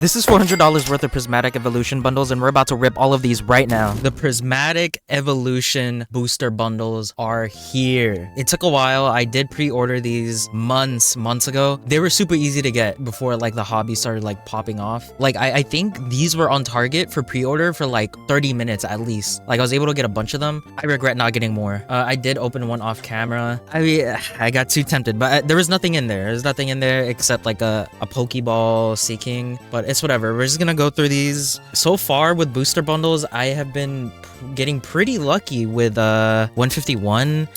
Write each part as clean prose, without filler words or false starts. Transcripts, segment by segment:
This is $400 worth of Prismatic Evolution bundles, and we're about to rip all of these right now. The Prismatic Evolution booster bundles are here. It took a while. I did pre-order these months ago. They were super easy to get before like the hobby started like popping off. Like I think these were on target for pre-order for like 30 minutes at least. Like I was able to get a bunch of them. I regret not getting more. I did open one off camera. I got too tempted, but there was nothing in there. There's nothing in there except like a Pokeball Seeking, but it's whatever. We're just gonna go through these. So far with booster bundles, I have been getting pretty lucky with 151.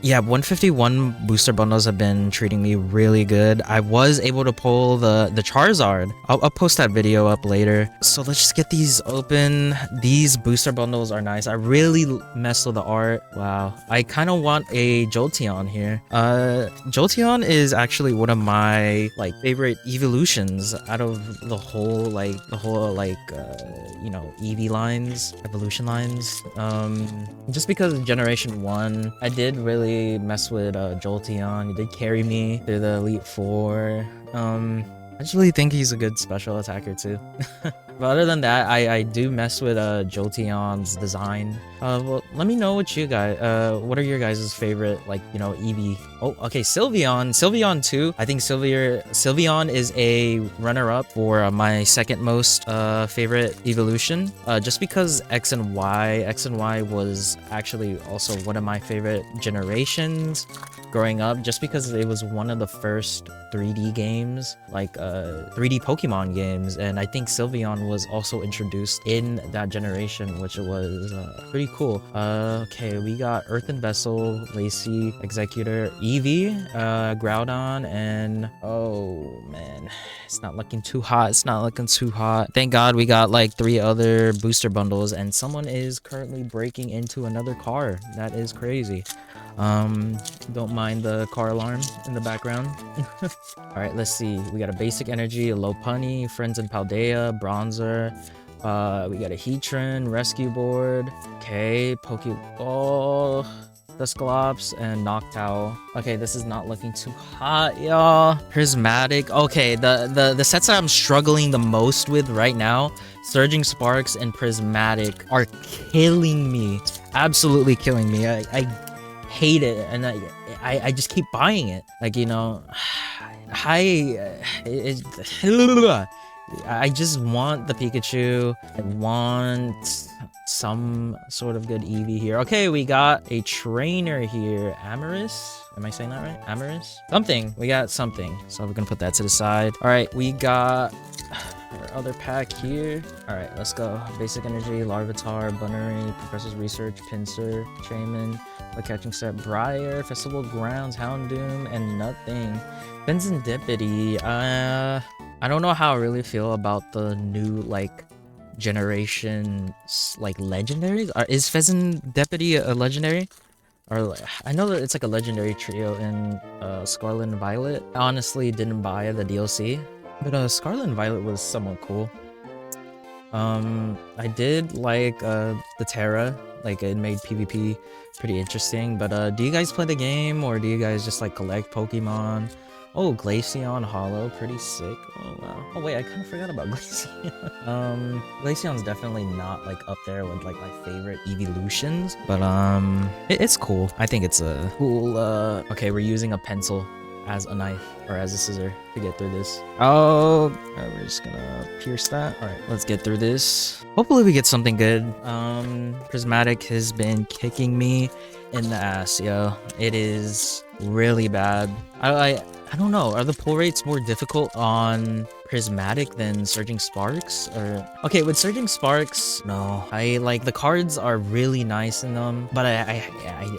Yeah, 151 booster bundles have been treating me really good. I was able to pull the Charizard. I'll post that video up later. So let's just get these open. These booster bundles are nice. I really messed with the art. Wow. I kind of want a Jolteon here. Jolteon is actually one of my like favorite evolutions out of the whole you know, Eevee lines, evolution lines. Just because generation 1, I did really mess with Jolteon. He did carry me through the Elite Four. I just really think he's a good special attacker too. But other than that, I do mess with Jolteon's design. Well, let me know what you guys, what are your guys' favorite, like, you know, Eevee? Oh, okay, Sylveon too. I think Sylveon is a runner-up for my second most favorite evolution. Just because X and Y was actually also one of my favorite generations growing up, just because it was one of the first 3D games, like 3D Pokemon games, and I think Sylveon was also introduced in that generation, which was pretty cool. Okay, we got Earthen Vessel, Lacey, Executor, Eevee, Groudon, and oh man, it's not looking too hot. It's not looking too hot. Thank God we got like 3 other booster bundles, and someone is currently breaking into another car. That is crazy. Don't mind the car alarm in the background. All right, let's see. We got a basic energy, a Lopunny, Friends in Paldea, Bronzer. We got a Heatran, Rescue Board. Okay, Pokeball, Dusclops, and Noctowl. Okay, this is not looking too hot, y'all. Prismatic. Okay, the sets that I'm struggling the most with right now, Surging Sparks and Prismatic, are killing me. Absolutely killing me. I hate it, and I just keep buying it. Like, you know, I just want the Pikachu. I want some sort of good Eevee here. Okay, we got a trainer here. Amorous? Am I saying that right? Amorous? Something. We got something. So we're gonna put that to the side. All right, we got our other pack here. All right, let's go. Basic Energy, Larvitar, Bunnery, Professor's Research, Pinsir, Shaman, The Catching Set, Briar, Festival Grounds, Houndoom, and nothing. Fenzendipity. I don't know how I really feel about the new like generation like legendaries. Is Fezandipity a legendary? Or like, I know that it's like a legendary trio in Scarlet and Violet. I honestly didn't buy the DLC, but Scarlet and Violet was somewhat cool. I did like the Terra, like it made PvP pretty interesting. But do you guys play the game, or do you guys just like collect Pokemon? Oh, Glaceon Hollow, pretty sick. Oh wow. Oh wait, I kind of forgot about Glaceon. Glaceon's definitely not like up there with like my favorite evolutions, but it's cool. I think it's a cool. Okay, we're using a pencil as a knife or as a scissor to get through this. Oh, we're just gonna pierce that. All right, let's get through this. Hopefully we get something good. Prismatic has been kicking me in the ass, yo. It is really bad. I don't know, are the pull rates more difficult on Prismatic than Surging Sparks? Or okay, with Surging Sparks, no. I like the cards are really nice in them, but I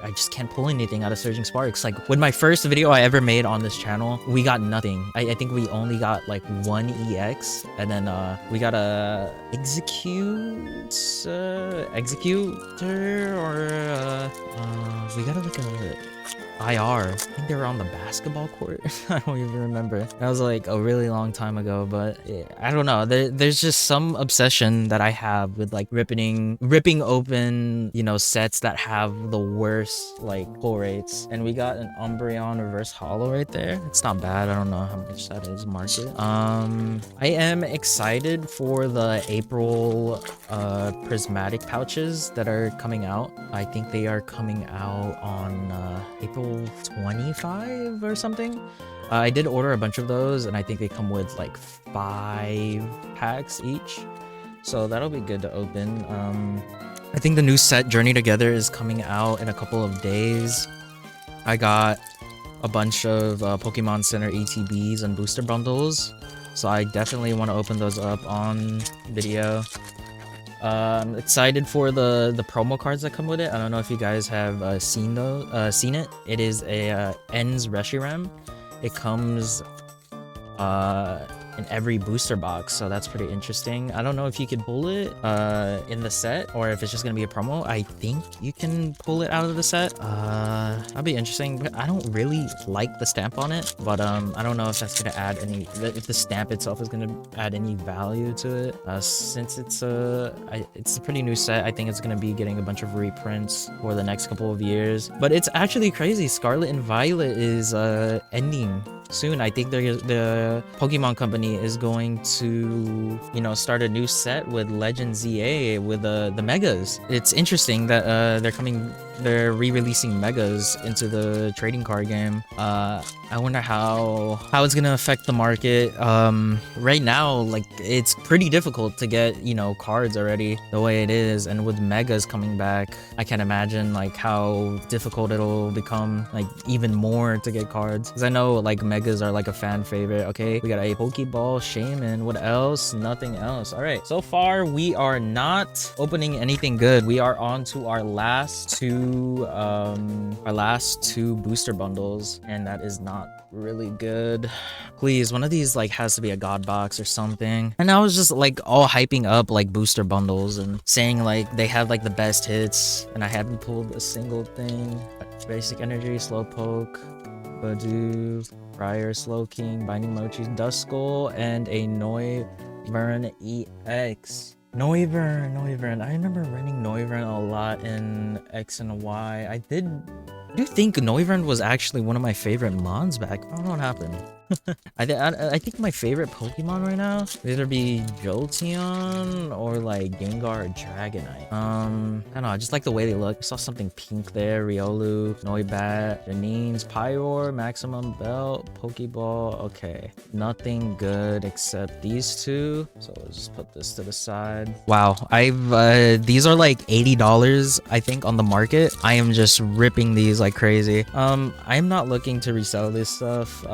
just can't pull anything out of Surging Sparks. Like with my first video I ever made on this channel, we got nothing. I think we only got like 1 EX, and then we got a Executor, or we got like a IR. I think they were on the basketball court. I don't even remember. That was like a really long time ago, but yeah, I don't know. There's just some obsession that I have with like ripping open, you know, sets that have the worst like pull rates. And we got an Umbreon reverse holo right there. It's not bad. I don't know how much that is market. I am excited for the April prismatic pouches that are coming out. I think they are coming out on April 25 or something. I did order a bunch of those, and I think they come with like 5 packs each, so that'll be good to open. I think the new set Journey Together is coming out in a couple of days. I got a bunch of Pokemon Center ETBs and booster bundles, so I definitely want to open those up on video. I'm excited for the promo cards that come with it. I don't know if you guys have seen it. It is a Ends Reshiram. It comes in every booster box, so that's pretty interesting. I don't know if you could pull it in the set or if it's just gonna be a promo. I think you can pull it out of the set. That'd be interesting, but I don't really like the stamp on it. But I don't know if that's gonna add any, if the stamp itself is gonna add any value to it. Since it's a pretty new set, I think it's gonna be getting a bunch of reprints for the next couple of years. But it's actually crazy. Scarlet and Violet is ending soon. I think the Pokemon Company is going to, you know, start a new set with Legend ZA with the Megas. It's interesting that they're re-releasing Megas into the trading card game. I wonder how it's gonna affect the market. Right now, like, it's pretty difficult to get, you know, cards already the way it is, and with Megas coming back, I can't imagine like how difficult it'll become, like even more to get cards. Because I know like Megas are like a fan favorite. Okay, we got a Pokeball, Shaman. What else? Nothing else. All right, so far we are not opening anything good. We are on to our last two booster bundles, and that is not really good. Please, one of these like has to be a god box or something. And I was just like all hyping up like booster bundles and saying like they have like the best hits, and I haven't pulled a single thing. Basic Energy, Slowpoke, Badoo, Briar, Slowking, Binding Mochi, Duskull, and a Noivern EX. Noivern. I remember running Noivern a lot in X and Y. I do think Noivern was actually one of my favorite mons back. I don't know what happened. I think my favorite Pokemon right now would either be Jolteon or like Gengar or Dragonite. I don't know, I just like the way they look. I saw something pink there. Riolu, Noibat, Janine's, Pyroar, Maximum Belt, Pokeball. Okay, nothing good except these two. So let's just put this to the side. Wow, these are like $80 I think on the market. I am just ripping these like crazy. I'm not looking to resell this stuff.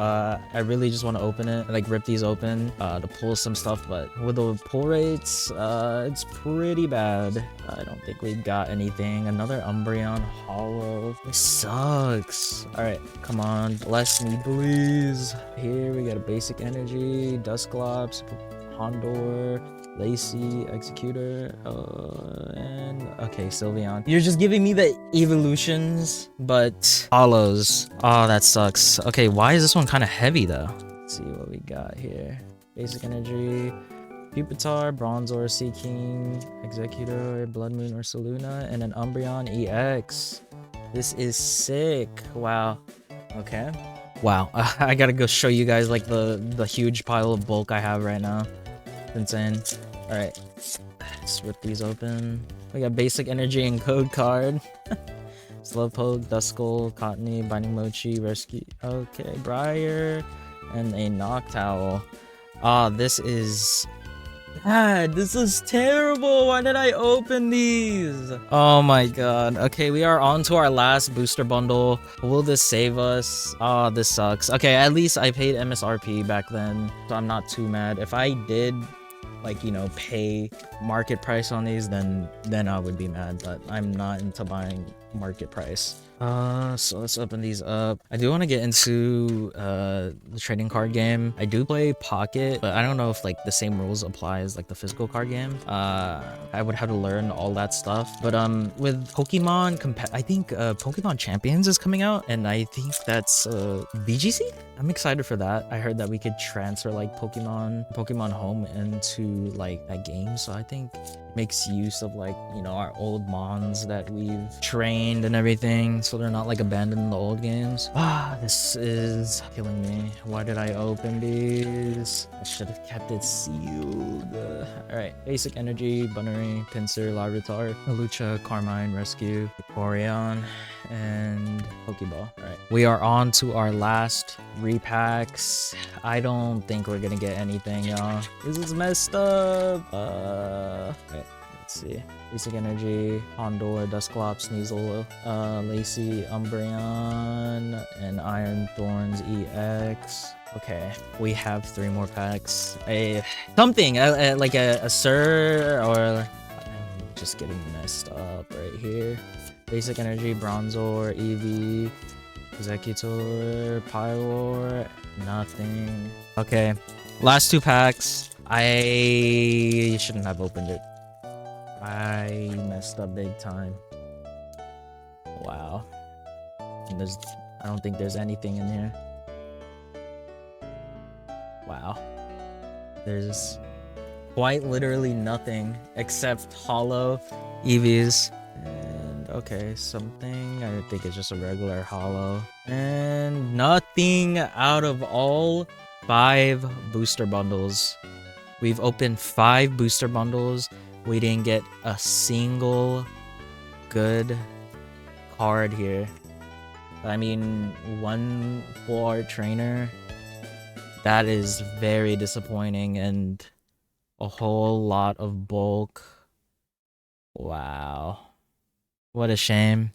I really just want to open it, like rip these open to pull some stuff, but with the pull rates, it's pretty bad. I don't think we got anything. Another Umbreon holo. This sucks. All right, come on, bless me please. Here we got a Basic Energy, Dusclops, Houndour, Lacey, Executor, and okay, Sylveon. You're just giving me the evolutions, but hollows. Oh, that sucks. Okay, why is this one kind of heavy though? Let's see what we got here. Basic Energy, Pupitar, Bronzor, Seaking, Executor, Blood Moon, or Saluna, and an Umbreon EX. This is sick. Wow. Okay. Wow. I gotta go show you guys like the huge pile of bulk I have right now. Insane. All right, let's rip these open. We got Basic Energy and Code Card. Slowpoke, Duskull, Cottony, Binding Mochi, Rescue. Okay, Briar, and a Noctowl. Ah, this is bad. This is terrible. Why did I open these? Oh my god. Okay, we are on to our last booster bundle. Will this save us? Oh, this sucks. Okay, at least I paid MSRP back then, so I'm not too mad. If I did, like, you know, pay market price on these, then I would be mad, but I'm not into buying market price. So let's open these up. I do want to get into the trading card game. I do play Pocket, but I don't know if like the same rules apply as like the physical card game. I would have to learn all that stuff. But with Pokemon I think Pokemon Champions is coming out, and I think that's VGC. I'm excited for that. I heard that we could transfer like Pokemon Home into like that game, so I think makes use of like, you know, our old mons that we've trained and everything, so they're not like abandoned in the old games. This is killing me. Why did I open these? I should have kept it sealed. All right, basic energy, Bunnery, Pinsir, Larvitar, Lucha, Carmine, Rescue, Vaporeon, and Pokeball. All right, we are on to our last repacks. I don't think we're gonna get anything, y'all. This is messed up. Okay, let's see. Basic Energy, Condor, Dusclops, Sneasel, Lacey, Umbreon, and Iron Thorns EX. Okay, we have 3 more packs. Something like a Sir, or I'm just getting messed up right here. Basic Energy, Bronzor, Eevee, Executor, Pyroar, nothing. Okay, last 2 packs. I shouldn't have opened it. I messed up big time. Wow. I don't think there's anything in here. Wow. There's quite literally nothing except hollow EVs. And okay, something. I think it's just a regular hollow. And nothing out of all 5 booster bundles. We've opened 5 booster bundles. We didn't get a single good card here. I mean, 1 full art trainer. That is very disappointing, and a whole lot of bulk. Wow. What a shame.